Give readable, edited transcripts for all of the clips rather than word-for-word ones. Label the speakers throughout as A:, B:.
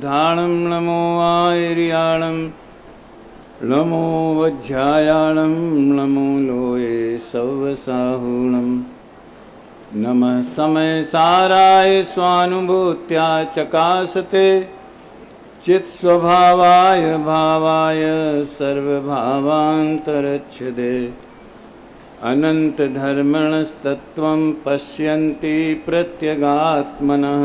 A: धाणं नमो आयर्याणं नमो वज्झायाणं नमो लोये सौवसाहुणं नमः समयसाराय स्वानुभूत्या चकासते चित्स्वभावाय भावाय सर्वभावान्तरच्छदे अनन्तधर्मणस्तत्त्वं पश्यन्ति प्रत्यगात्मनः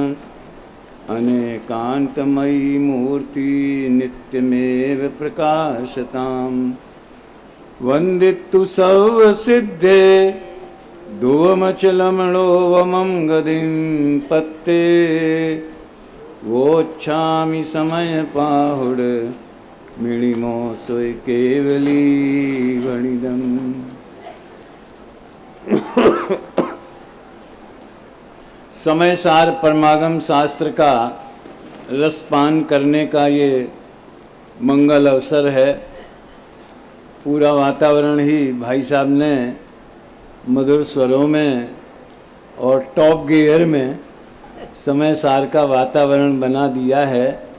A: अनेकान्तमयी मूर्ति नित्यमेव प्रकाशताम् वन्दितु सर्वसिद्धे धुवमचलमणोवमं गतिं पत्ते वोच्छामि समयपाहुड मिणिमो सोय केवली गणिदम्। समय सार परमागम शास्त्र का रसपान करने का ये मंगल अवसर है। पूरा वातावरण ही भाई साहब ने मधुर स्वरों में और टॉप गियर में समय सार का वातावरण बना दिया है।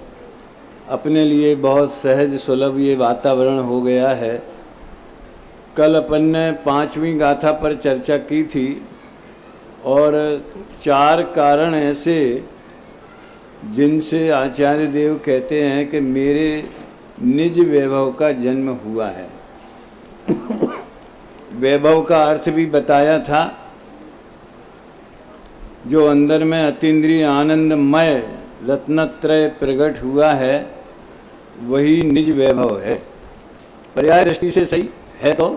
A: अपने लिए बहुत सहज सुलभ ये वातावरण हो गया है। कल अपन ने 5वीं गाथा पर चर्चा की थी और 4 कारण ऐसे जिनसे आचार्य देव कहते हैं कि मेरे निज वैभव का जन्म हुआ है। वैभव का अर्थ भी बताया था, जो अंदर में अतीन्द्रिय आनंदमय रत्नत्रय प्रकट हुआ है वही निज वैभव है। पर्याय दृष्टि से सही है तो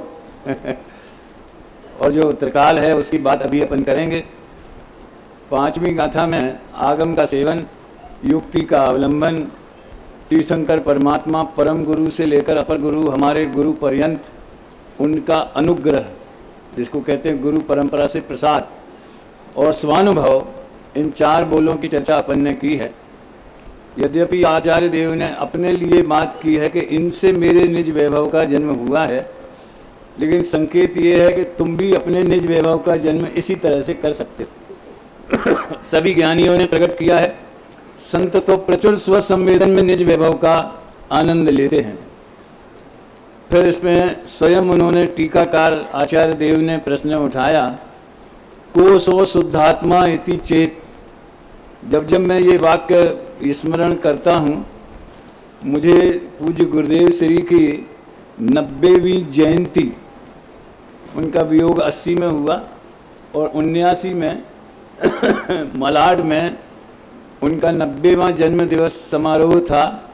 A: और जो त्रिकाल है उसकी बात अभी अपन करेंगे। 5वीं गाथा में आगम का सेवन, युक्ति का अवलंबन, तीर्थंकर परमात्मा परम गुरु से लेकर अपर गुरु हमारे गुरु पर्यंत उनका अनुग्रह जिसको कहते हैं गुरु परंपरा से प्रसाद और स्वानुभव, इन 4 बोलों की चर्चा अपन ने की है। यद्यपि आचार्य देव ने अपने लिए बात की है कि इनसे मेरे निज वैभव का जन्म हुआ है, लेकिन संकेत ये है कि तुम भी अपने निज वैभव का जन्म इसी तरह से कर सकते हो। सभी ज्ञानियों ने प्रकट किया है। संत तो प्रचुर स्वसंवेदन में निज वैभव का आनंद लेते हैं। फिर इसमें स्वयं उन्होंने टीकाकार आचार्य देव ने प्रश्न उठाया, को सो शुद्धात्मा इति चेत। जब मैं ये वाक्य स्मरण करता हूँ, मुझे पूज्य गुरुदेव श्री की 90वीं जयंती, उनका वियोग 80 में हुआ और 79 में मलाड में उनका 90वां जन्म दिवस समारोह था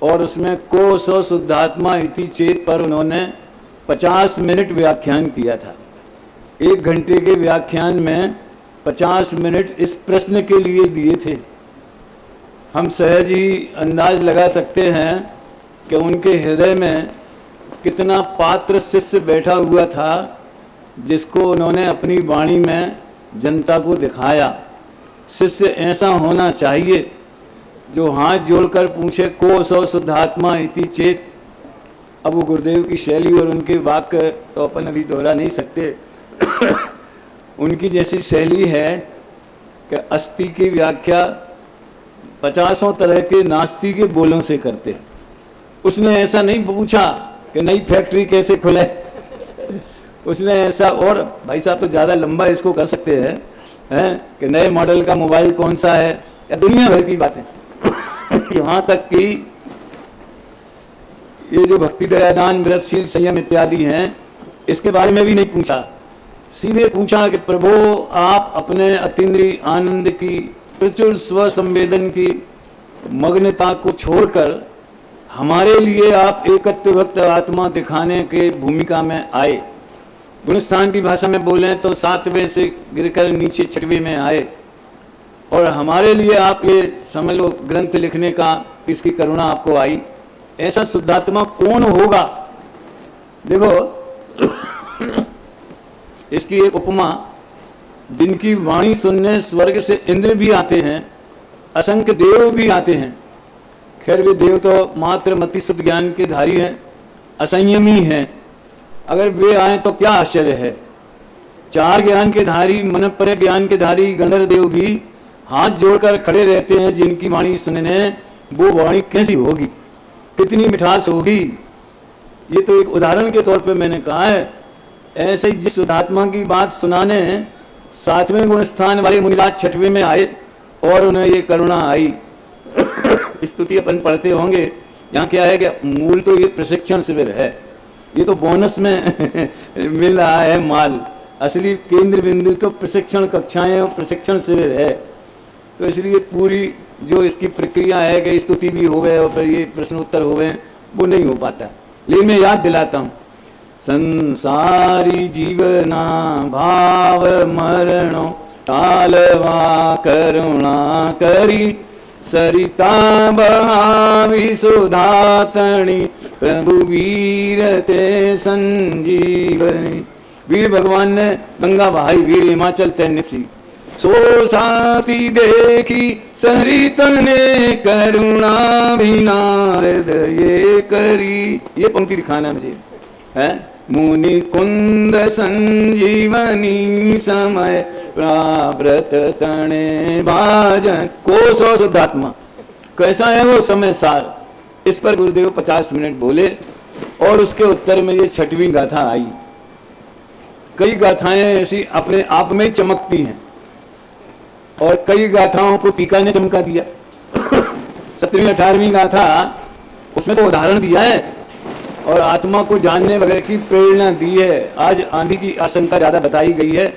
A: और उसमें को सो शुद्धात्मा इति चेत पर उन्होंने 50 मिनट व्याख्यान किया था। 1 घंटे के व्याख्यान में 50 मिनट इस प्रश्न के लिए दिए थे। हम सहज ही अंदाज लगा सकते हैं कि उनके हृदय में कितना पात्र शिष्य बैठा हुआ था जिसको उन्होंने अपनी वाणी में जनता को दिखाया। शिष्य ऐसा होना चाहिए जो हाथ जोड़कर पूछे को सो शुद्धात्मा इति चेत। अब वो गुरुदेव की शैली और उनके वाक्य तो अपन अभी दोहरा नहीं सकते। उनकी जैसी शैली है कि अस्थि की व्याख्या 50 तरह के नास्ती के बोलों से करते। उसने ऐसा नहीं पूछा कि नई फैक्ट्री कैसे खुले। उसने ऐसा, और भाई साहब तो ज़्यादा लंबा इसको कर सकते हैं कि नए मॉडल का मोबाइल कौन सा है, या दुनिया भर की बातें। यहाँ तक कि ये जो भक्ति दयादान व्रतशील संयम इत्यादि हैं, इसके बारे में भी नहीं पूछा। सीधे पूछा कि प्रभु आप अपने अतीन्द्रिय आनंद की प्रचुर स्वसंवेदन की मग्नता को छोड़कर हमारे लिए आप एकत्व भक्त आत्मा दिखाने के भूमिका में आए। गुणस्थान की भाषा में बोलें तो 7वें से गिरकर नीचे 6वें में आए और हमारे लिए आप ये समझ लो ग्रंथ लिखने का इसकी करुणा आपको आई। ऐसा शुद्धात्मा कौन होगा? देखो इसकी एक उपमा, जिनकी वाणी सुनने स्वर्ग से इंद्र भी आते हैं, असंख्य देव भी आते हैं। खैर वे देव तो मात्र मति शुद्ध ज्ञान के धारी हैं, असंयमी हैं। अगर वे आए तो क्या आश्चर्य है। 4 ज्ञान के धारी, मन पर ज्ञान के धारी गणधर देव भी हाथ जोड़कर खड़े रहते हैं जिनकी वाणी सुनने, वो वाणी कैसी होगी, कितनी मिठास होगी। ये तो एक उदाहरण के तौर पे मैंने कहा है। ऐसे ही जिस शुद्धात्मा की बात सुनाने 7वें गुण स्थान वाले मुनिराज 6वें में आए और उन्हें ये करुणा आई। स्तुति अपन पढ़ते होंगे। यहाँ क्या है कि मूल तो ये प्रशिक्षण शिविर है, ये तो बोनस में मिल रहा है माल। असली केंद्र बिंदु तो प्रशिक्षण कक्षाएं और प्रशिक्षण शिविर है। तो इसलिए पूरी जो इसकी प्रक्रिया है कि स्तुति भी हो गए और फिर ये प्रश्न उत्तर हो गए, वो नहीं हो पाता। लेकिन मैं याद दिलाता हूँ, संसारी जीवना भाव मरणो टालवा करुणा करी, सरिता बहावी सुधातणी प्रभु वीर ते संजीवनी। वीर भगवान ने गंगा बहाई, वीर हिमाचल ते निपसी, सो साथी देखी सरित ने करुणा भी नारद ये करी। ये पंक्ति दिखाना मुझे है। मुनि कुंद संजीवनी समय प्राव्रत तणे भाजन। कोसो शुद्धात्मा कैसा है वो समय सार। इस पर गुरुदेव 50 मिनट बोले और उसके उत्तर में ये 6वीं गाथा आई। कई गाथाएं ऐसी अपने आप में चमकती हैं और कई गाथाओं को टीका ने चमका दिया। 17वीं 18वीं गाथा उसमें तो उदाहरण दिया है और आत्मा को जानने वगैरह की प्रेरणा दी है। आज आंधी की आशंका ज्यादा बताई गई है,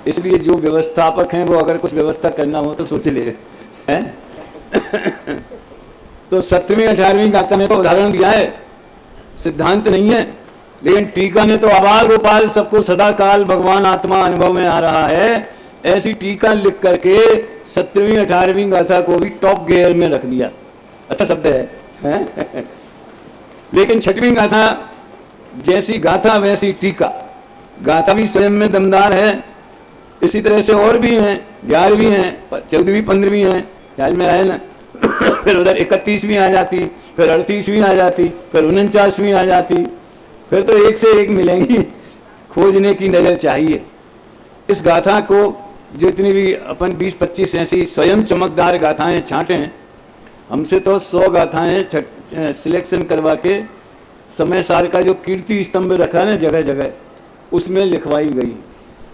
A: इसलिए जो व्यवस्थापक हैं वो अगर कुछ व्यवस्था करना हो तो सोच ले हैं। तो 17वीं 18वीं गाथा ने तो उदाहरण दिया है, सिद्धांत नहीं है। लेकिन टीका ने तो आबाल गोपाल सबको सदा काल भगवान आत्मा अनुभव में आ रहा है, ऐसी टीका लिख करके 17वीं 18वीं गाथा को भी टॉप गियर में रख दिया। अच्छा शब्द है। लेकिन 6वीं गाथा जैसी गाथा वैसी टीका। गाथा भी स्वयं में दमदार है। इसी तरह से और भी हैं, 11वीं हैं, 14वीं 15वीं हैं, ख्याल में आए ना। फिर उधर 31वीं आ जाती, फिर 38वीं आ जाती, फिर 49वीं आ जाती, फिर तो एक से एक मिलेंगी। खोजने की नजर चाहिए। इस गाथा को जितनी भी अपन 20-25 ऐसी स्वयं चमकदार गाथाएं छांटें, हमसे तो 100 गाथाएं सिलेक्शन करवा के समय सार का जो कीर्ति स्तंभ रखा ना जगह जगह, उसमें लिखवाई गई।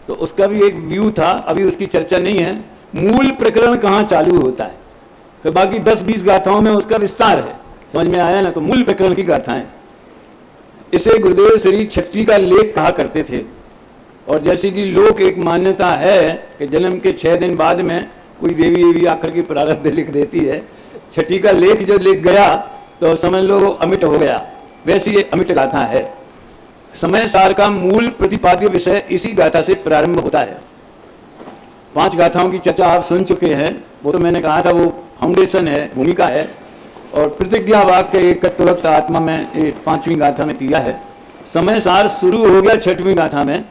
A: तो उसका भी एक व्यू था, अभी उसकी चर्चा नहीं है। मूल प्रकरण कहाँ चालू होता है, फिर बाकी 10-20 गाथाओं में उसका विस्तार है। समझ में आया ना। तो मूल प्रकरण की गाथाएं, इसे गुरुदेव श्री छठी का लेख कहा करते थे। और जैसे कि लोक एक मान्यता है कि जन्म के 6 दिन बाद में कोई देवी आकर के प्रारब्ध लिख देती है। छठी का लेख जो लिख गया तो समझ लो अमिट हो गया, वैसी ये अमिट गाथा है। समय सार का मूल प्रतिपाद्य विषय इसी गाथा से प्रारंभ होता है। 5 गाथाओं की चर्चा आप सुन चुके हैं, वो तो मैंने कहा था वो फाउंडेशन है, भूमिका है। और प्रतिज्ञा वाक्य एकत्वक्त आत्मा में 5वीं गाथा में किया है। समय सार शुरू हो गया 6वीं गाथा में,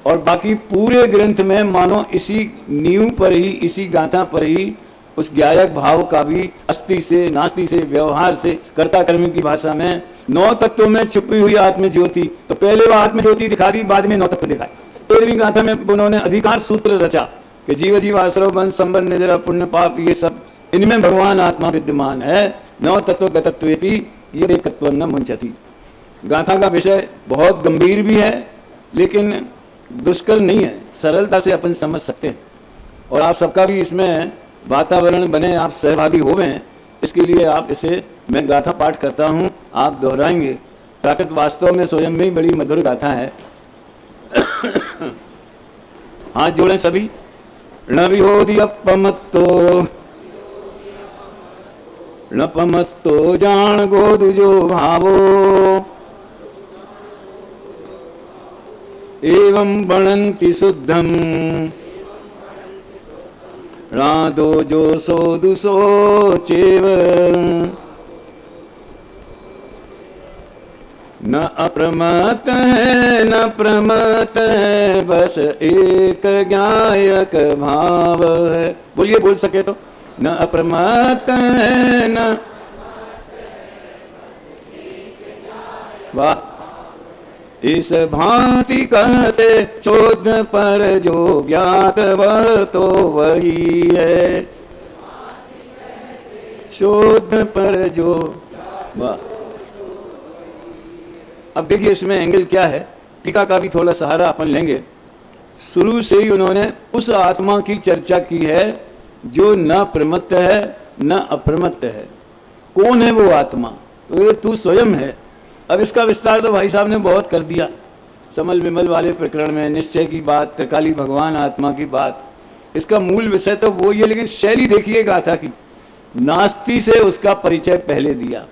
A: और बाकी पूरे ग्रंथ में मानो इसी नींव पर ही, इसी गाथा पर ही उस ज्ञायक भाव का भी अस्थि से, नास्ति से, व्यवहार से, कर्ता कर्मी की भाषा में 9 तत्वों में छुपी हुई आत्म ज्योति। तो पहले वो आत्म ज्योति दिखा दी, बाद में 9 तत्व दिखाए। 13वीं गाथा में उन्होंने अधिकार सूत्र रचा कि जीव जीव आश्रव बंध संबंध निजरा पुण्य पाप, ये सब इनमें भगवान आत्मा विद्यमान है। 9 तत्व गतत्वेपि ये एकत्व न मुंचति। गाथा का विषय बहुत गंभीर भी है, लेकिन दुष्कर नहीं है, सरलता से अपन समझ सकते हैं। और आप सबका भी इसमें वातावरण बने, आप सहभागी होवें, इसके लिए आप इसे, मैं गाथा पाठ करता हूँ, आप दोहराएंगे। प्राकृत वास्तव में स्वयं में बड़ी मधुर गाथा है। हाथ जोड़ें सभी। णविहोदियपमत्तो णपमत्तो जान गोदुजो भावो, एवं बनन्ति शुद्धम राधो जो सो दुसो चेव, न अप्रमत है न प्रमत है, बस एक ज्ञायक भाव है। बोलिए, बोल सके तो। न अप्रमत है न, वाह, इस भांति कहते शोध पर जो ज्ञात वह तो वही है, शोध पर जो। वाह। अब देखिए इसमें एंगल क्या है, टीका का भी थोड़ा सहारा अपन लेंगे। शुरू से ही उन्होंने उस आत्मा की चर्चा की है जो न प्रमत्त है न अप्रमत्त है। कौन है वो आत्मा? तो ये तू स्वयं है। अब इसका विस्तार तो भाई साहब ने बहुत कर दिया, समल विमल वाले प्रकरण में निश्चय की बात, त्रिकाली भगवान आत्मा की बात। इसका मूल विषय तो वो ही है, लेकिन शैली देखिए गाथा की। नास्ति से उसका परिचय पहले दिया,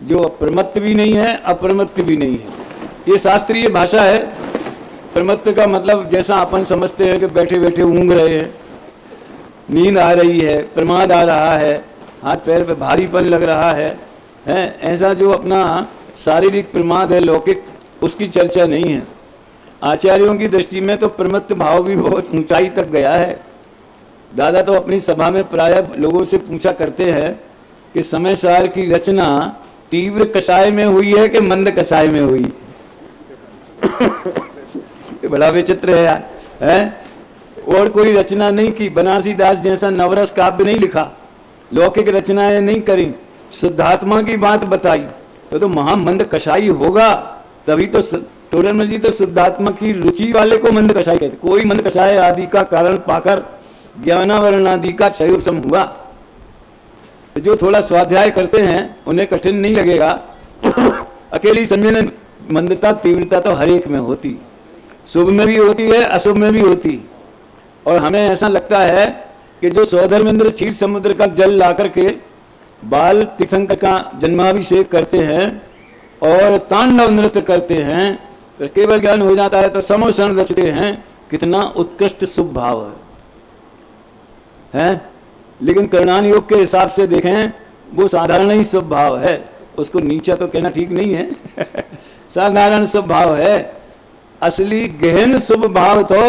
A: जो प्रमत्त भी नहीं है अप्रमत्त भी नहीं है। ये शास्त्रीय भाषा है। प्रमत्त का मतलब जैसा अपन समझते हैं कि बैठे बैठे ऊँघ रहे हैं, नींद आ रही है, प्रमाद आ रहा है, हाथ पैर पे भारीपन लग रहा है, ऐसा जो अपना शारीरिक प्रमाद है लौकिक, उसकी चर्चा नहीं है। आचार्यों की दृष्टि में तो प्रमत्त भाव भी बहुत ऊंचाई तक गया है। दादा तो अपनी सभा में प्रायः लोगों से पूछा करते हैं कि समय सार की रचना तीव्र कषाय में हुई है कि मंद कषाय में हुई? बड़ा विचित्र है यार, है? और कोई रचना नहीं की, बनारसी दास जैसा नवरस काव्य नहीं लिखा, लौकिक रचनाएं नहीं करी, शुद्धात्मा की बात बताई, तो महामंद कषाई होगा। तभी तो टोडरमल जी तो शुद्धात्मा की रुचि वाले को मंद कषाई कहते। कोई मंद कषाय आदि का कारण पाकर ज्ञानावरण आदि का क्षय उपशम हुआ। तो जो थोड़ा स्वाध्याय करते हैं उन्हें कठिन नहीं लगेगा। अकेली संजन मंदता तीव्रता तो हर एक में होती, शुभ में भी होती है अशुभ में भी होती। और हमें ऐसा लगता है कि जो सौधर्मेंद्र क्षीर समुद्र का जल ला करके बाल तीर्थंकर का जन्माभिषेक करते हैं और तांडव नृत्य करते हैं, तो केवल ज्ञान हो जाता है, तो समोषण रचते हैं, कितना उत्कृष्ट शुभ भाव है। लेकिन करणान योग के हिसाब से देखें वो साधारण ही शुभ भाव है, उसको नीचा तो कहना ठीक नहीं है। साधारण शुभ भाव है। असली गहन शुभ भाव तो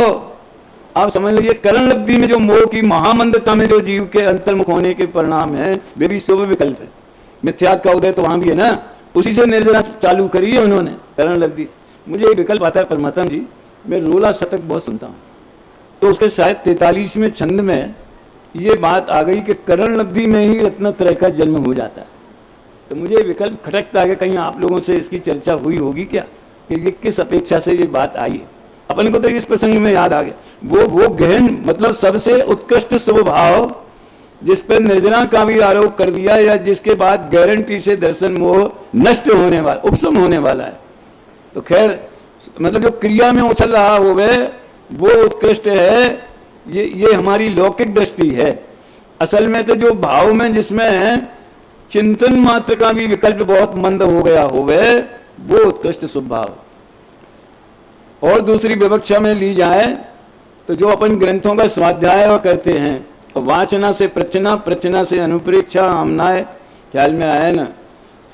A: आप समझ लीजिए करण लब्धि में जो मोह की महामंदता में जो जीव के अंतर्मुख होने के परिणाम है, वे भी शुभ विकल्प है। मिथ्यात्व का उदय तो वहां भी है ना, उसी से निर्जना चालू करी है उन्होंने करण लब्धि से। मुझे एक विकल्प आता है परमात्मा जी, मैं रोला शतक बहुत सुनता हूँ, तो उसके शायद 43वें छंद में ये बात आ गई कि करण लब्धि में ही रत्नत्रय का जन्म हो जाता है। तो मुझे विकल्प खटकता है, कहीं आप लोगों से इसकी चर्चा हुई होगी क्या, कि किस अपेक्षा से ये बात आई है। अपन को तो इस प्रसंग में याद आ गया, वो गहन मतलब सबसे उत्कृष्ट शुभ भाव जिस पर निर्जना का भी आरोप कर दिया, या जिसके बाद गारंटी से दर्शन मोह नष्ट होने वाला, उपशम होने वाला है। तो खैर मतलब जो क्रिया में उछल रहा हो वो उत्कृष्ट है। ये हमारी लौकिक दृष्टि है। असल में तो जो भाव में जिसमें चिंतन मात्र का भी विकल्प बहुत मंद हो गया हो वो उत्कृष्ट शुभ भाव। और दूसरी विवक्षा में ली जाए तो जो अपन ग्रंथों का स्वाध्याय करते हैं, वाचना से प्रचना, प्रचना से अनुप्रेक्षा, आमनाय ख्याल में आया ना,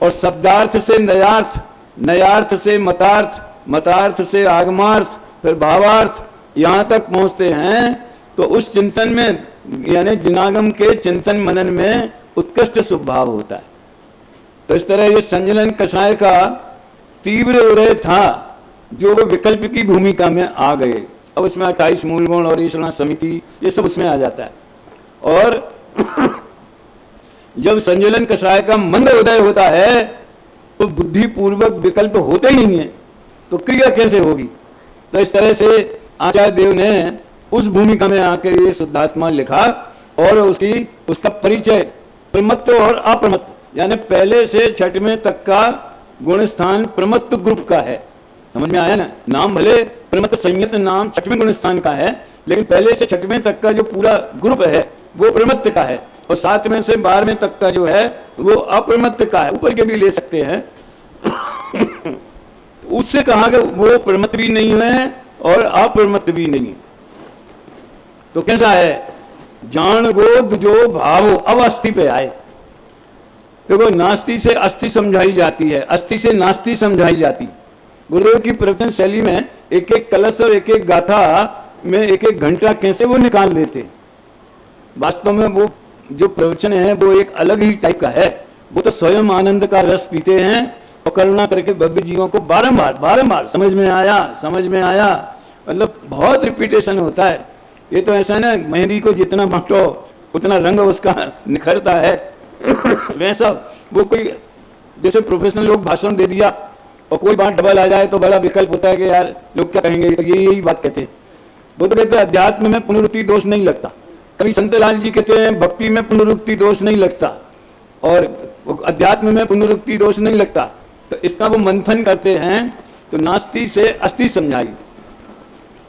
A: और शब्दार्थ से नयार्थ, नयार्थ से मतार्थ, मतार्थ से आगमार्थ, फिर भावार्थ, यहाँ तक पहुँचते हैं, तो उस चिंतन में यानी जिनागम के चिंतन मनन में उत्कृष्ट शुभ भाव होता है। तो इस तरह ये संजलन कषाय का तीव्र उदय था, जो विकल्प की भूमिका में आ गए। अब उसमें 28 मूल गुण और ईश्वरना समिति ये सब उसमें आ जाता है। और जब संजलन कषाय का मंद उदय होता है तो बुद्धिपूर्वक विकल्प होते ही नहीं है, तो क्रिया कैसे होगी। तो इस तरह से आचार्य देव ने उस भूमिका में आकर ये शुद्धात्मा लिखा, और उसका परिचय प्रमत्त और अप्रमत्त, यानी पहले से छठवें तक का गुण स्थान प्रमत्त ग्रुप का है। समझ में आया ना। नाम भले प्रमत्त संयत नाम छठवें गुण स्थान का है, लेकिन पहले से छठवें तक का जो पूरा ग्रुप है वो प्रमत्त का है, और 7वें से 12वें तक का जो है वो अप्रमत्त का है। ऊपर के भी ले सकते हैं। उससे कहा कि वो प्रमत्त भी नहीं है और अप्रमत्त भी नहीं है। तो कैसा है, जान गोद जो भाव। अब अस्थि पे आए। देखो नास्ति से अस्थि समझाई जाती है, अस्थि से नास्ति समझाई जाती। गुरुदेव की प्रवचन शैली में एक एक कलश और एक एक गाथा में एक एक घंटा कैसे वो निकाल लेते। वास्तव में वो जो प्रवचन है वो एक अलग ही टाइप का है। वो तो स्वयं आनंद का रस पीते हैं और करुणा करके भव्य जीवों को बारंबार बारंबार समझ में आया, मतलब बहुत रिपीटेशन होता है। ये तो ऐसा ना, मेहंदी को जितना बांटो उतना रंग उसका निखरता है। वैसा वो कोई जैसे प्रोफेशनल लोग भाषण दे दिया और कोई बात डबल आ जाए तो बड़ा विकल्प होता है कि यार लोग क्या कहेंगे, तो यही बात कहते हैं। वो तो कहते हैं अध्यात्म में पुनरुक्ति दोष नहीं लगता। कभी संत लाल जी कहते हैं भक्ति में पुनरुक्ति दोष नहीं लगता और अध्यात्म में पुनरुक्ति दोष नहीं लगता। तो इसका वो मंथन करते हैं तो नास्ति से अस्ति समझाई।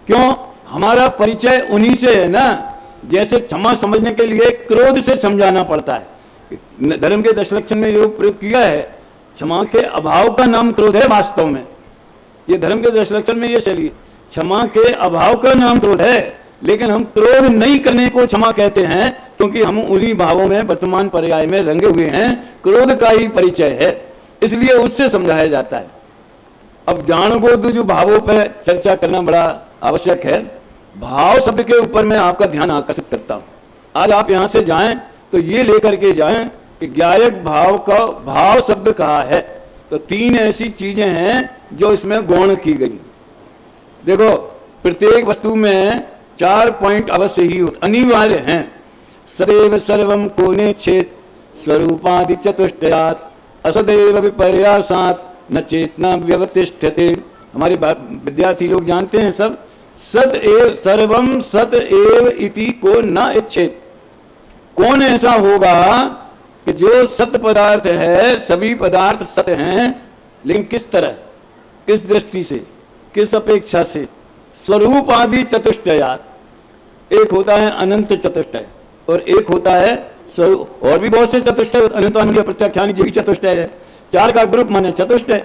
A: क्यों? हमारा परिचय उन्हीं से है ना। जैसे क्षमा समझने के लिए क्रोध से समझाना पड़ता है। धर्म के 10 लक्षण में ये प्रयोग किया है, क्षमा के अभाव का नाम क्रोध है। वास्तव में ये धर्म के 10 लक्षण में ये शैली, क्षमा के अभाव का नाम क्रोध है, लेकिन हम क्रोध नहीं करने को क्षमा कहते हैं क्योंकि हम उन्हीं भावों में वर्तमान पर्याय में रंगे हुए हैं। क्रोध का ही परिचय है, इसलिए उससे समझाया जाता है। अब जाणगोद जो भावों पर चर्चा करना बड़ा आवश्यक है। भाव शब्द के ऊपर मैं आपका ध्यान आकर्षित करता हूं। आज आप यहां से जाएं तो ये लेकर के जाएं कि ज्ञायक भाव का भाव शब्द कहा है। तो 3 ऐसी चीजें हैं जो इसमें गौण की गई। देखो, प्रत्येक वस्तु में 4 पॉइंट अवश्य ही अनिवार्य हैं। सदैव सर्वम कोने छेद स्वरूपादि चतुष्टयात् असदैव विपर्यासात् न चेतना व्यवतिष्ठते। हमारे विद्यार्थी लोग जानते हैं सब। सत एव सर्वम सत एव इति को न इच्छेत। कौन ऐसा होगा कि जो सत पदार्थ है, सभी पदार्थ सत्य हैं, लेकिन किस तरह, किस दृष्टि से, किस अपेक्षा से? स्वरूप आदि चतुष्टयात्। एक होता है अनंत चतुष्टय और एक होता है स्वरूप। और भी बहुत से चतुष्टय, अनंत अनंत प्रत्याख्यान जी भी चतुष्टय है। 4 का ग्रुप माने चतुष्टय।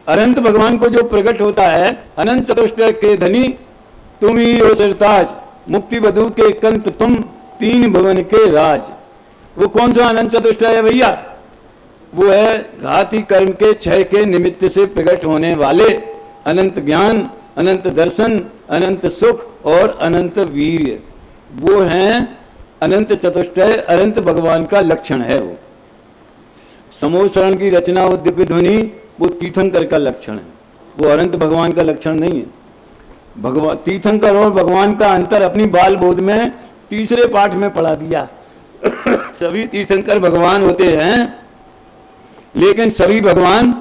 A: अनंत भगवान को जो प्रकट होता है, अनंत चतुष्टय के धनी तुम ही हो सिरताज, मुक्ति बधु के कंत तुम, 3 भुवन के राज। वो कौन सा अनंत चतुष्टय है भैया? वो है घाती कर्म के क्षय के निमित्त से प्रकट होने वाले अनंत ज्ञान, अनंत दर्शन, अनंत सुख और अनंत वीर्य। वो हैं अनंत चतुष्टय। अनंत भगवान का लक्षण है। वो समोसरण की रचना और दिव्य ध्वनि वो तीर्थंकर का लक्षण है। वो अनंत भगवान का लक्षण नहीं है। भगवान तीर्थंकर और भगवान का अंतर अपनी बाल बोध में 3रे पाठ में पढ़ा दिया। सभी तीर्थंकर भगवान होते हैं, लेकिन सभी भगवान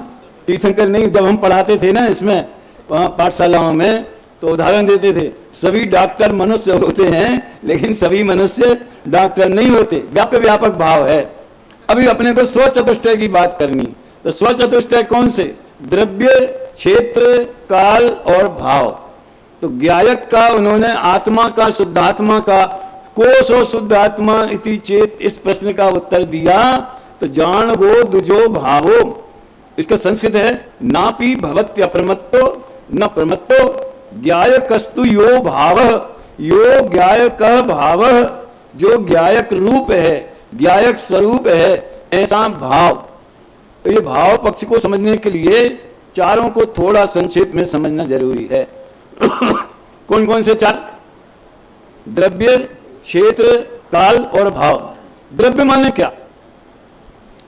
A: तीर्थंकर नहीं। जब हम पढ़ाते थे ना इसमें पाठशालाओं में, तो उदाहरण देते थे, सभी डॉक्टर मनुष्य होते हैं, लेकिन सभी मनुष्य डॉक्टर नहीं होते। व्यापक भाव है। अभी अपने को स्व चतुष्टय की बात करनी। तो स्व चतुष्टय कौन से? द्रव्य, क्षेत्र, काल और भाव। तो ज्ञायक का उन्होंने आत्मा का, शुद्धात्मा का, कोश और शुद्धात्मा इति चेत, इस प्रश्न का उत्तर दिया। तो जान हो दुजो भावो, इसका संस्कृत है नापि भवत्य प्रमत्तो न प्रमत्तो ज्ञायकस्तु यो भाव। यो ज्ञायक भाव, जो ज्ञायक रूप है, ज्ञायक स्वरूप है, ऐसा भाव। तो ये भाव पक्ष को समझने के लिए चारों को थोड़ा संक्षेप में समझना जरूरी है। कौन कौन से 4? द्रव्य, क्षेत्र, काल और भाव। द्रव्य माने क्या?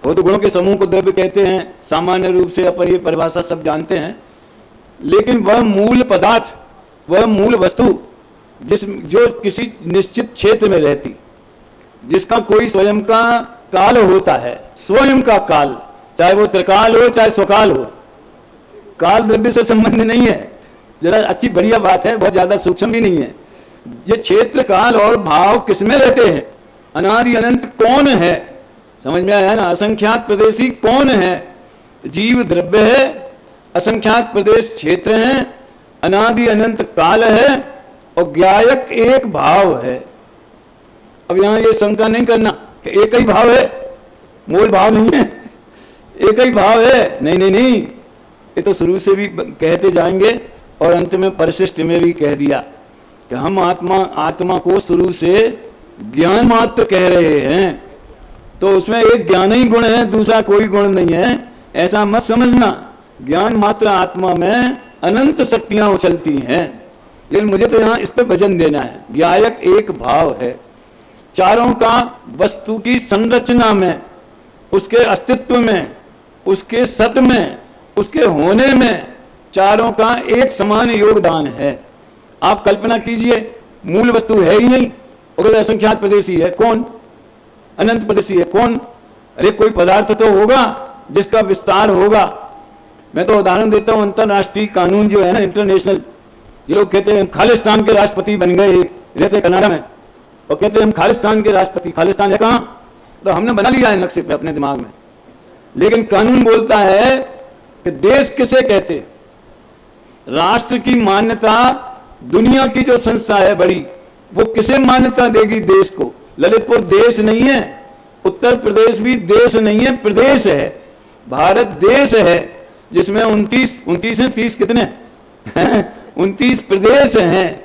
A: वो तो गुणों के समूह को द्रव्य कहते हैं सामान्य रूप से, अपन ये परिभाषा सब जानते हैं। लेकिन वह मूल पदार्थ, वह मूल वस्तु जो किसी निश्चित क्षेत्र में रहती, जिसका कोई स्वयं का काल होता है, स्वयं का काल, चाहे वो त्रिकाल हो चाहे स्वकाल हो। काल द्रव्य से संबंध नहीं है। जरा अच्छी बढ़िया बात है, बहुत ज्यादा सूक्ष्म भी नहीं है। ये क्षेत्र, काल और भाव किसमें रहते हैं? अनादि अनंत कौन है? समझ में आया ना? असंख्यात प्रदेशी कौन है? जीव द्रव्य है, असंख्यात प्रदेश क्षेत्र है, अनादि अनंत काल है और ज्ञायक एक भाव है। अब यहां ये शंका नहीं करना कि एक ही भाव है, मूल भाव नहीं है, एक ही भाव है। नहीं नहीं नहीं, ये तो शुरू से भी कहते जाएंगे और अंत में परिशिष्ट में भी कह दिया कि हम आत्मा को शुरू से ज्ञान मात्र कह रहे हैं। तो उसमें एक ज्ञान ही गुण है, दूसरा कोई गुण नहीं है, ऐसा मत समझना। ज्ञान मात्र आत्मा में अनंत शक्तियां उछलती हैं। लेकिन मुझे तो यहां इस पर वजन देना है। ज्ञायक एक भाव है। चारों का वस्तु की संरचना में उसके अस्तित्व में, उसके सत में, उसके होने में चारों का एक समान योगदान है। आप कल्पना कीजिए, मूल वस्तु है ही नहीं और असंख्यात प्रदेशी है कौन, अनंत प्रदेशी है कौन? अरे कोई पदार्थ तो होगा जिसका विस्तार होगा। मैं तो उदाहरण देता हूं, अंतरराष्ट्रीय कानून जो है ना, इंटरनेशनल, ये लोग कहते हैं खालिस्तान के राष्ट्रपति बन गए, रहते कनाडा में, और कहते हैं हम खालिस्तान के राष्ट्रपति। खालिस्तान है कहां? तो हमने बना लिया है नक्शे पे अपने दिमाग में। लेकिन कानून बोलता है कि देश किसे कहते, राष्ट्र की मान्यता दुनिया की जो संस्था है बड़ी, वो किसे मान्यता देगी देश को? ललितपुर देश नहीं है, उत्तर प्रदेश भी देश नहीं है, प्रदेश है। भारत देश है जिसमें 29 कितने 29 प्रदेश हैं।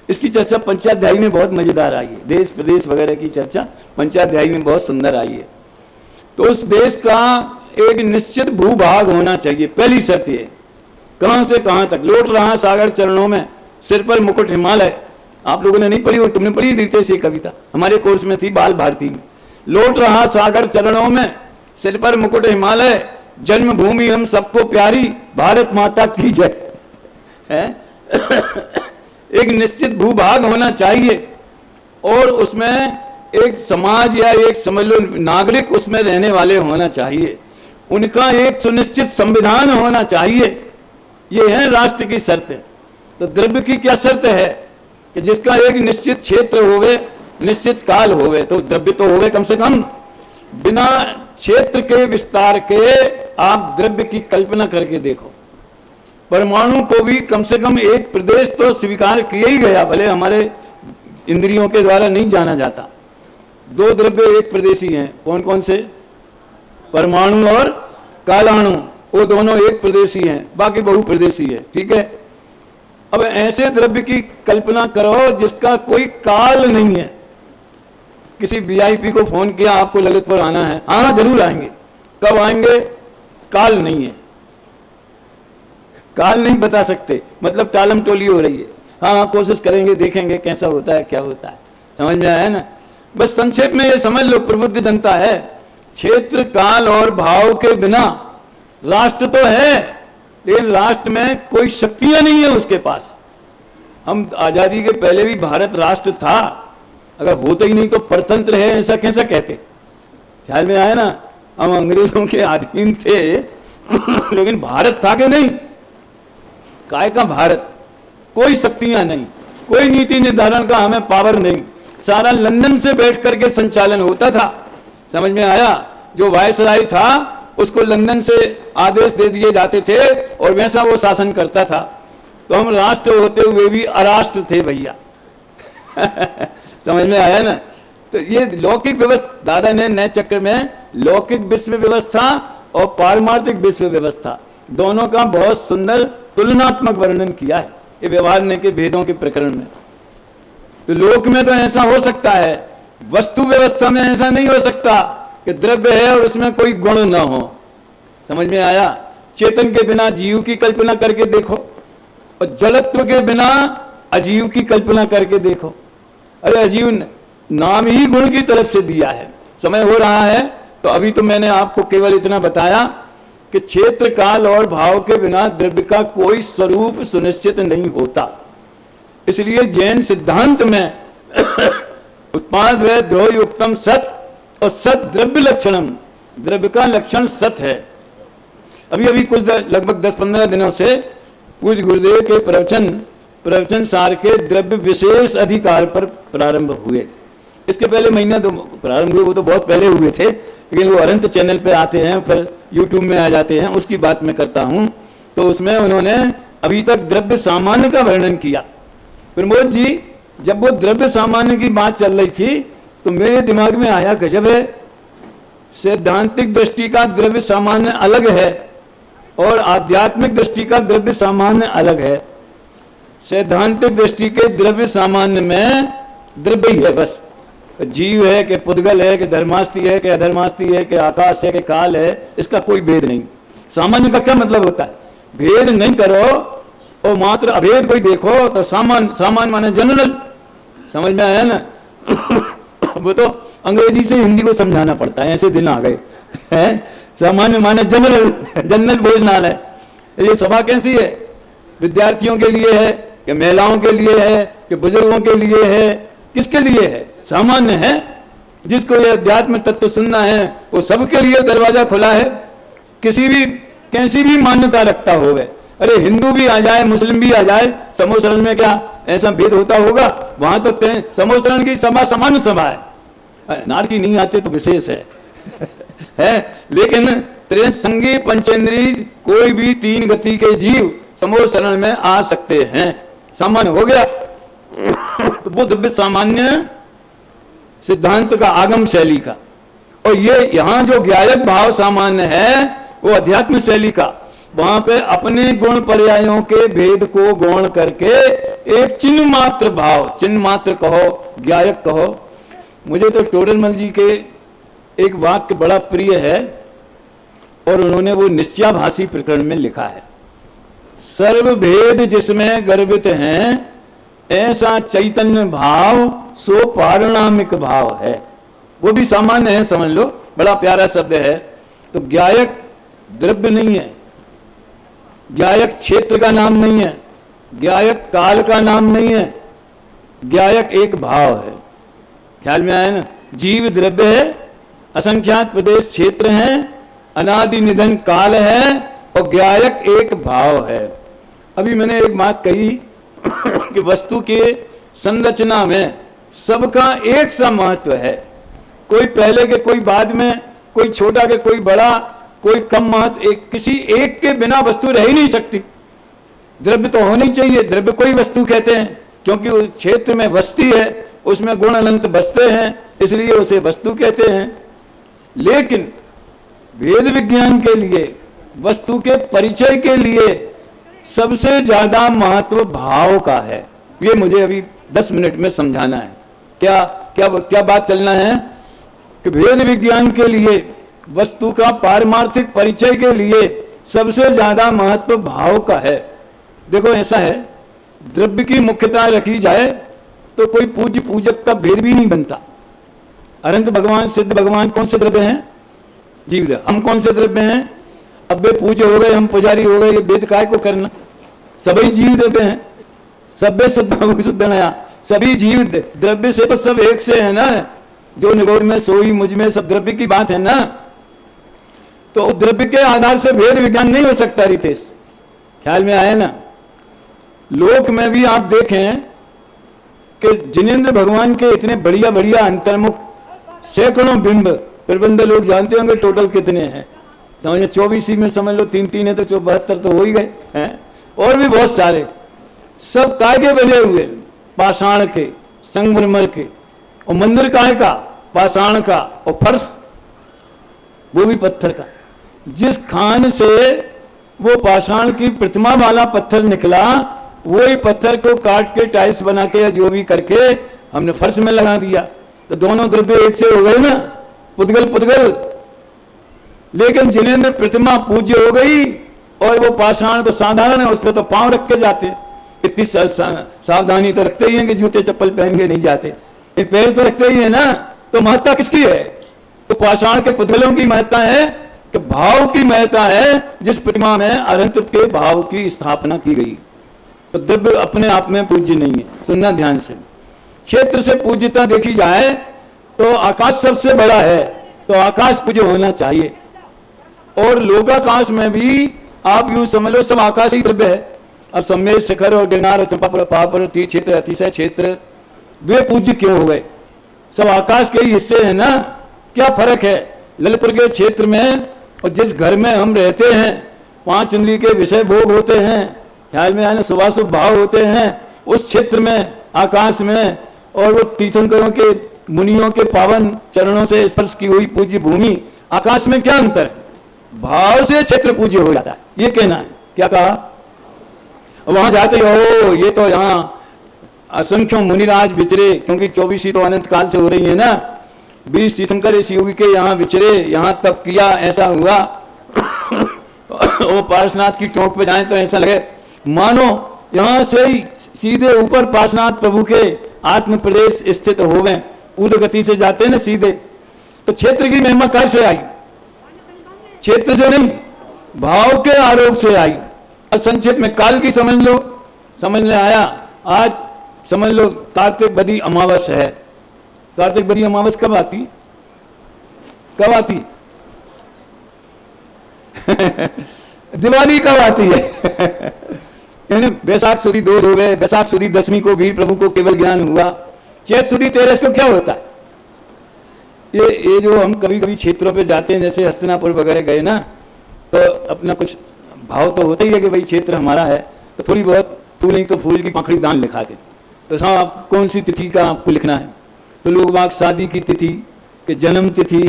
A: इसकी चर्चा पंचाध्यायी में बहुत मजेदार आई है। देश प्रदेश वगैरह की चर्चा पंचाध्यायी में बहुत सुंदर आई है। तो उस देश का एक निश्चित भूभाग होना चाहिए, पहली शर्त ये। कहां से कहां तक? लौट रहा सागर चरणों में, सिर पर मुकुट हिमालय। आप लोगों ने नहीं पढ़ी हो, तुमने पढ़ी दीर्घेश ये कविता, हमारे कोर्स में थी बाल भारती में। लौट रहा सागर चरणों में, सिर पर मुकुट हिमालय, जन्मभूमि हम सबको प्यारी, भारत माता की जय है। एक निश्चित भूभाग होना चाहिए और उसमें एक समाज या एक समझ लो नागरिक उसमें रहने वाले होना चाहिए। उनका एक सुनिश्चित संविधान होना चाहिए। ये है राष्ट्र की शर्त। तो द्रव्य की क्या शर्त है कि जिसका एक निश्चित क्षेत्र होवे, निश्चित काल होवे, तो द्रव्य तो होवे कम से कम। बिना क्षेत्र के विस्तार के आप द्रव्य की कल्पना करके देखो। परमाणु को भी कम से कम एक प्रदेश तो स्वीकार किया ही गया, भले हमारे इंद्रियों के द्वारा नहीं जाना जाता। दो द्रव्य एक प्रदेशी हैं, कौन कौन से? परमाणु और कालाणु, वो दोनों एक प्रदेशी हैं, बाकी बहुप्रदेशी है। ठीक है। अब ऐसे द्रव्य की कल्पना करो जिसका कोई काल नहीं है। किसी वीआईपी को फोन किया, आपको ललितपुर आना है, हाँ जरूर आएंगे। कब आएंगे? काल नहीं है, काल नहीं बता सकते, मतलब टालम टोली हो रही है। हाँ कोशिश करेंगे, देखेंगे कैसा होता है, क्या होता है। समझ में आया ना? बस संक्षेप में ये समझ लो, प्रबुद्ध जनता है। क्षेत्र काल और भाव के बिना राष्ट्र तो है, लेकिन राष्ट्र में कोई शक्तियां नहीं है उसके पास। हम आजादी के पहले भी भारत राष्ट्र था, अगर होता ही नहीं तो परतंत्र है, ऐसा कैसा कहते? ख्याल में आया ना? हम अंग्रेजों के अधीन थे लेकिन भारत था कि नहीं? काय का भारत? कोई शक्तियां नहीं, कोई नीति निर्धारण का हमें पावर नहीं, सारा लंदन से बैठ करके संचालन होता था। समझ में आया? जो वायसराय था उसको लंदन से आदेश दे दिए जाते थे और वैसा वो शासन करता था। तो हम राष्ट्र होते हुए भी अराष्ट्र थे भैया समझ में आया ना? तो ये लौकिक व्यवस्था, दादा ने नए चक्र में लौकिक विश्व व्यवस्था और पारमार्थिक विश्व व्यवस्था दोनों का बहुत सुंदर तुलनात्मक वर्णन किया है ये व्यवहार के भेदों के प्रकरण में। तो लोक में तो ऐसा हो सकता है, वस्तु व्यवस्था में ऐसा नहीं हो सकता कि द्रव्य है और उसमें कोई गुण ना हो। समझ में आया? चेतन के बिना जीव की कल्पना करके देखो और जड़त्व के बिना अजीव की कल्पना करके देखो। अरे अजीव नाम ही गुण की तरफ से दिया है। समय हो रहा है तो अभी तो मैंने आपको केवल इतना बताया कि क्षेत्र काल और भाव के बिना द्रव्य का कोई स्वरूप सुनिश्चित नहीं होता। इसलिए जैन सिद्धांत में उत्पाद व द्रव्युक्तम सत और सत द्रव्य लक्षणम, द्रव्य का लक्षण सत है। अभी अभी कुछ लगभग 10-15 दिनों से पूज्य गुरुदेव के प्रवचन सार के द्रव्य विशेष अधिकार पर प्रारंभ हुए। इसके पहले महीना तो प्रारंभ हुए, वो तो बहुत पहले हुए थे, लेकिन वो अनंत चैनल पे आते हैं, फिर यूट्यूब में आ जाते हैं, उसकी बात मैं करता हूँ। तो उसमें उन्होंने अभी तक द्रव्य सामान्य का वर्णन किया। प्रमोद जी, जब वो द्रव्य सामान्य की बात चल रही थी तो मेरे दिमाग में आया, गजब है, सैद्धांतिक दृष्टि का द्रव्य सामान्य अलग है और आध्यात्मिक दृष्टि का द्रव्य सामान्य अलग है। सैद्धांतिक दृष्टि के द्रव्य सामान्य में द्रव्य ही है, बस जीव है कि पुद्गल है कि धर्मास्ती है कि अधर्मास्ती है कि आकाश है कि काल है, इसका कोई भेद नहीं। सामान्य का क्या मतलब होता है? भेद नहीं करो और मात्र अभेद कोई देखो तो सामान्य माने जनरल। समझ में आया ना? वो तो अंग्रेजी से हिंदी को समझाना पड़ता है, ऐसे दिन आ गए। है, सामान्य माने जनरल जनरल भोजनालय। ये सभा कैसी है? विद्यार्थियों के लिए है कि महिलाओं के लिए है कि बुजुर्गों के लिए है, किसके लिए है? सामान्य है। जिसको ये अध्यात्म तत्व सुनना है वो सबके लिए दरवाजा खुला है, किसी भी कैसी भी मान्यता रखता होवे। अरे हिंदू भी आ जाए, मुस्लिम भी आ जाए, समूह शरण में क्या ऐसा भेद होता होगा? वहां तो समूह शरण की सभा सामान्य सभा है, नारकी नहीं आते तो विशेष है है। लेकिन त्रिसंगी पंचेंद्री कोई भी 3 गति के जीव समूह शरण में आ सकते हैं, सामान्य हो गया। तो बुद्ध सामान्य सिद्धांत का, आगम शैली का, और ये यहां जो ज्ञायक भाव सामान्य है वो अध्यात्म शैली का। वहां पे अपने गुण पर्यायों के भेद को गौण करके एक चिन्ह मात्र भाव, चिन्ह मात्र कहो, ज्ञायक कहो। मुझे तो टोडरमल जी के एक वाक्य बड़ा प्रिय है और उन्होंने वो निश्चयाभासी प्रकरण में लिखा है, सर्व भेद जिसमें गर्भित हैं ऐसा चैतन्य भाव सो पारिणामिक भाव है। वो भी सामान्य है, समझ लो, बड़ा प्यारा शब्द है। तो ज्ञायक द्रव्य नहीं है, ज्ञायक क्षेत्र का नाम नहीं है, ज्ञायक काल का नाम नहीं है, ज्ञायक एक भाव है। ख्याल में आया ना? जीव द्रव्य है, असंख्यात प्रदेश क्षेत्र है, अनादि निधन काल है और ज्ञायक एक भाव है। अभी मैंने एक बात कही कि वस्तु के संरचना में सबका एक सा महत्व है, कोई पहले के कोई बाद में, कोई छोटा के कोई बड़ा, कोई कम महत्व, किसी एक के बिना वस्तु रह ही नहीं सकती। द्रव्य तो होनी चाहिए, द्रव्य कोई वस्तु कहते हैं क्योंकि उस क्षेत्र में वस्ती है, उसमें गुण अनंत बसते हैं, इसलिए उसे वस्तु कहते हैं। लेकिन वेद विज्ञान के लिए, वस्तु के परिचय के लिए सबसे ज्यादा महत्व भाव का है। ये मुझे अभी 10 मिनट में समझाना है। क्या क्या क्या बात चलना है कि वेद विज्ञान के लिए, वस्तु का पारमार्थिक परिचय के लिए सबसे ज्यादा महत्व भाव का है। देखो ऐसा है, द्रव्य की मुख्यता रखी जाए तो कोई पूज्य पूजक का भेद भी नहीं बनता। अनंत भगवान, सिद्ध भगवान कौन से द्रव्य हैं? जीव। हम कौन से द्रव्य हैं? अब वे पूज्य हो गए, हम पुजारी हो गए, ये भेद काय को करना? सभी जीव द्रव्य हैं, सभ्य शुद्ध नया, सभी जीव द्रव्य से तो सब एक से है ना। जो निगोड़ में सोई मुझ में, सब द्रव्य की बात है ना। तो द्रव्य के आधार से भेद विज्ञान नहीं हो सकता। रितेश, ख्याल में आया ना? लोक में भी आप देखें कि जिनेंद्र भगवान के इतने बढ़िया बढ़िया अंतर्मुख सैकड़ों बिंब, प्रबंध लोग जानते होंगे टोटल कितने हैं, समझ 24 ही में समझ लो, 3 है तो 72 तो हो ही गए हैं। और भी बहुत सारे, सब काय के बने हुए? पाषाण के, संगमरमर के। और मंदिर काय का? पाषाण का। और फर्श वो भी पत्थर का। जिस खान से वो पाषाण की प्रतिमा वाला पत्थर निकला, वही पत्थर को काट के टाइल्स बना के या जो भी करके हमने फर्श में लगा दिया। तो दोनों द्रव्य एक से हो गए ना, पुद्गल पुद्गल। लेकिन जिनेंद्र प्रतिमा पूज्य हो गई और वो पाषाण तो साधारण है, उस पर तो पांव रख के जाते। इतनी सावधानी तो रखते ही हैं कि जूते चप्पल पहन के नहीं जाते, ये पैर तो रखते ही है ना। तो महत्ता किसकी है? तो पाषाण के पुद्गलों की महत्ता है कि भाव की महत्ता है, जिस प्रतिमा में अनंत के भाव की स्थापना की गई। तो द्रव्य अपने आप में पूज्य नहीं है। सुनना ध्यान से, क्षेत्र से पूज्यता देखी जाए तो आकाश सबसे बड़ा है, तो आकाश पूज्य होना चाहिए। और लोकाकाश में भी आप यूं समझ लो, सब आकाश ही द्रव्य है। अब सम्मेद, शिखर और गिरनार, चंपापुर, पहाड़, तीर्थ क्षेत्र, अतिशय क्षेत्र, वे पूज्य क्यों हो गए? सब आकाश के ही हिस्से हैं ना। क्या फर्क है ललितपुर के क्षेत्र में और जिस घर में हम रहते हैं? 5 इंद्रिय के विषय भोग होते हैं, ख्याल में आने शुभाशुभ भाव होते हैं उस क्षेत्र में, आकाश में। और वो तीर्थंकरों के, मुनियों के पावन चरणों से स्पर्श की हुई पूज्य भूमि, आकाश में क्या अंतर है? भाव से क्षेत्र पूज्य हो जाता है, ये कहना है। क्या कहा? वहां जाते हो, ये तो यहाँ असंख्यों मुनिराज विचरे, क्योंकि 24 तो अनंत काल से हो रही है ना। 20 तीर्थंकर इस युग के यहाँ विचरे, यहाँ तप किया, ऐसा हुआ। वो पार्श्वनाथ की टोक पे जाए तो ऐसा लगे मानो यहाँ से ही सीधे ऊपर पार्श्वनाथ प्रभु के आत्म प्रदेश स्थित हो गए। ऊर्ध्व गति से जाते ना सीधे। तो क्षेत्र की महिमा कैसे आई? क्षेत्र से नहीं, भाव के आरोप से आई। और संक्षेप में काल की समझ लो, समझ में आया। आज समझ लो कार्तिक बदी अमावस है। कार्तिक बदी अमावस कब आती? कब आती? दिवाली कब आती है? बैसाख सुदी 2 हो गए, बैसाख सुदी 10वीं को वीर प्रभु को केवल ज्ञान हुआ। चैत सुदी 13 को क्या होता है? ये जो हम कभी कभी क्षेत्रों पे जाते हैं, जैसे हस्तिनापुर वगैरह गए ना, तो अपना कुछ भाव तो होता ही है कि भाई क्षेत्र हमारा है, तो थोड़ी बहुत फूल नहीं तो फूल की पंखड़ी दान लिखा दे। तो साहब आप कौन सी तिथि का आपको लिखना है? तो लोग बाग शादी की तिथि के जन्म तिथि,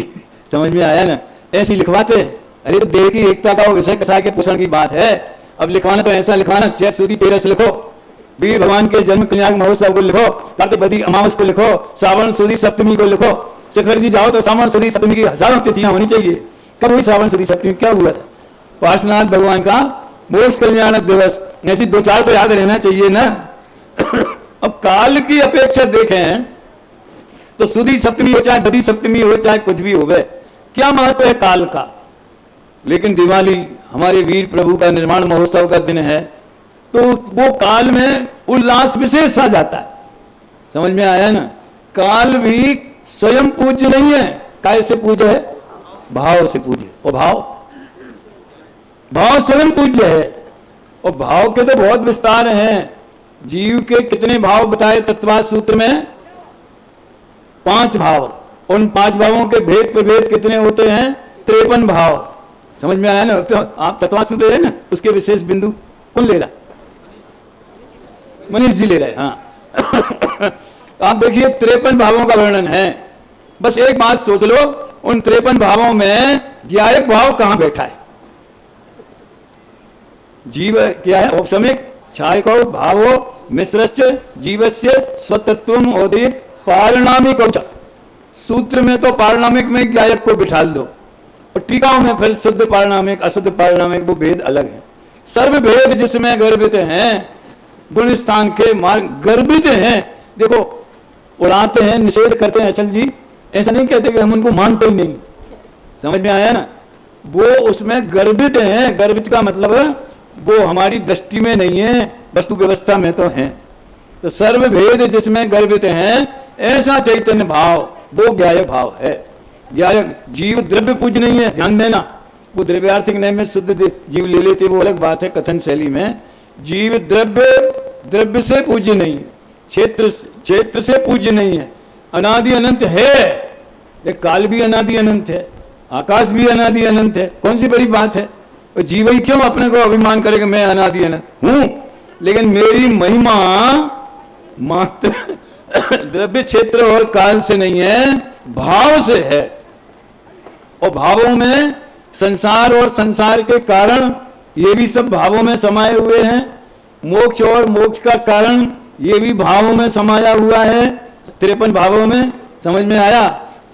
A: समझ में आया ना, ऐसी लिखवाते। अरे तो देह की एकता का विषय कसा के पोषण की बात है। अब लिखवाना तो ऐसा लिखवाना, चैत सुदी 13 से लिखो, वीर भगवान के जन्म कल्याण महोत्सव को लिखो, कार्तिक बदी अमावस को लिखो, श्रावण सुदी सप्तमी को लिखो। शिखर जी जाओ तो श्रावण सुदी सप्तमी की हजारों तिथियां होनी चाहिए। कब हुई श्रावण सुदी सप्तमी? क्या हुआ था? पार्श्वनाथ भगवान का मोक्ष कल्याण दिवस। ऐसी 2-4 तो याद रहना चाहिए ना। अब काल की अपेक्षा देखें तो सुदी सप्तमी हो चाहे बदी सप्तमी हो चाहे कुछ भी हो गए, क्या महत्व है काल का। लेकिन दिवाली हमारे वीर प्रभु का निर्माण महोत्सव का दिन है, तो वो काल में उल्लास विशेष आ जाता है। समझ में आया ना। काल भी स्वयं पूज्य नहीं है। कैसे पूज्य है? भाव से पूज्य। और भाव स्वयं पूज्य है। और भाव के तो बहुत विस्तार हैं। जीव के कितने भाव बताए तत्वा सूत्र में? 5 भाव। उन 5 भावों के भेद प्रभेद कितने होते हैं? 53 भाव। समझ में आया ना। तो आप तत्वा सूत्र है ना, उसके विशेष बिंदु कौन ले रहा? मनीष जी ले रहे। हाँ आप देखिए 53 भावों का वर्णन है। बस एक बात सोच लो, उन 53 भावों में ज्ञायक भाव कहां बैठा है? जीव क्या है? औपसमिक छायको भावो मिश्रस्य जीवस्य स्वतत्वम औदिक पारिणामिक। सूत्र में तो पारिणामिक में ज्ञायक को बिठा दो, और टीकाओं में फिर शुद्ध पारिणामिक अशुद्ध पारिणामिक वो भेद अलग है। सर्व भेद जिसमें गर्भित हैं, गुण स्थान के मार्ग गर्भित हैं। देखो उड़ाते हैं, निषेध करते हैं, अचल जी ऐसा नहीं कहते कि हम उनको मानते ही नहीं। समझ में आया ना। वो उसमें गर्भित हैं। गर्भित का मतलब है वो हमारी दृष्टि में नहीं है, वस्तु व्यवस्था में तो है। तो सर्व भेद जिसमें गर्भित हैं, ऐसा चैतन्य भाव वो ज्ञायक भाव है। ज्ञायक जीव द्रव्य पूज्य नहीं है, ध्यान देना। वो द्रव्यार्थिक नय में शुद्ध जीव ले लेते, वो अलग बात है कथन शैली में। जीव द्रव्य से पूज्य नहीं, क्षेत्र से पूज्य नहीं है, अनादि अनंत है। काल भी अनादि अनंत है, आकाश भी अनादि अनंत है। कौन सी बड़ी बात है? जीव ही क्यों अपने को अभिमान करेगा मैं अनादि अनंत हूं, लेकिन मेरी महिमा मात्र द्रव्य क्षेत्र और काल से नहीं है, भाव से है। और भावों में संसार और संसार के कारण ये भी सब भावों में समाये हुए हैं। मोक्ष और मोक्ष का कारण ये भी भावों में समाया हुआ है, 53 भावों में। समझ में आया।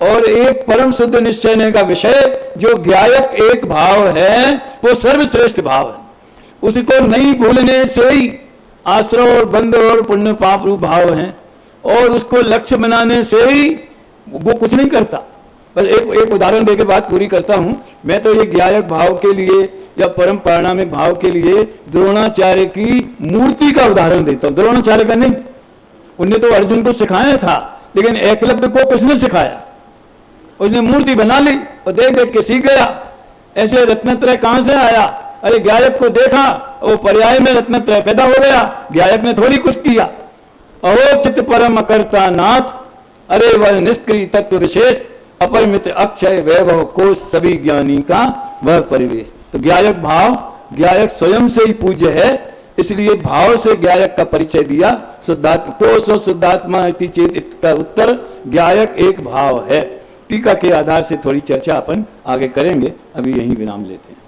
A: और एक परम शुद्ध निश्चय का विषय जो ज्ञायक एक भाव है, वो सर्वश्रेष्ठ भाव है। उसको नहीं भूलने से ही आश्रय और बंध और पुण्य पाप रूप भाव हैं, और उसको लक्ष्य बनाने से ही वो कुछ नहीं करता। बस एक उदाहरण देकर बात पूरी करता हूं। मैं तो ये ज्ञायक भाव के लिए या परम पारिणामिक भाव के लिए द्रोणाचार्य की मूर्ति का उदाहरण देता हूं। द्रोणाचार्य का नहीं, उनने तो अर्जुन को सिखाया था, लेकिन एकलव्य को किसने सिखाया? उसने मूर्ति बना ली और देख देख के सीख गया। ऐसे रत्नत्रय कहां से आया? अरे ज्ञायक को देखा, वो पर्याय में रत्नत्रय पैदा हो गया। ज्ञायक ने थोड़ी कुछ किया। अहो चित्त परम अकर्ता नाथ, अरे वह निष्क्रिय तत्व विशेष, अपरिमित अक्षय वैभव कोश सभी ज्ञानी का वह परिवेश। तो ज्ञायक भाव ज्ञायक स्वयं से ही पूज्य है, इसलिए भाव से ज्ञायक का परिचय दिया। शुद्धात्मा कोश और शुद्धात्मा इति चेत का उत्तर ज्ञायक एक भाव है। टीका के आधार से थोड़ी चर्चा अपन आगे करेंगे, अभी यहीं विराम लेते हैं।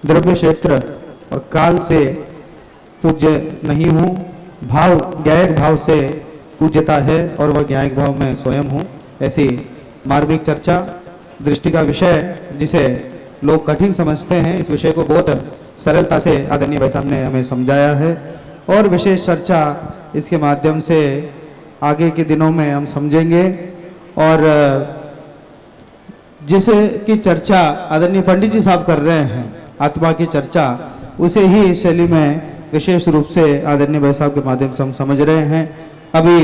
B: द्रव्य क्षेत्र और काल से पूज्य नहीं हूँ, भाव ज्ञायक भाव से पूज्यता है और वह ज्ञायक भाव में स्वयं हूँ। ऐसी मार्मिक चर्चा, दृष्टि का विषय जिसे लोग कठिन समझते हैं, इस विषय को बहुत सरलता से आदरणीय भाई साहब ने हमें समझाया है। और विशेष चर्चा इसके माध्यम से आगे के दिनों में हम समझेंगे। और जिसे की चर्चा आदरणीय पंडित जी साहब कर रहे हैं, आत्मा की चर्चा, उसे ही इस शैली में विशेष रूप से आदरणीय भाई साहब के माध्यम से हम समझ रहे हैं। अभी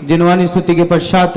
B: जिनवानी स्तुति के पश्चात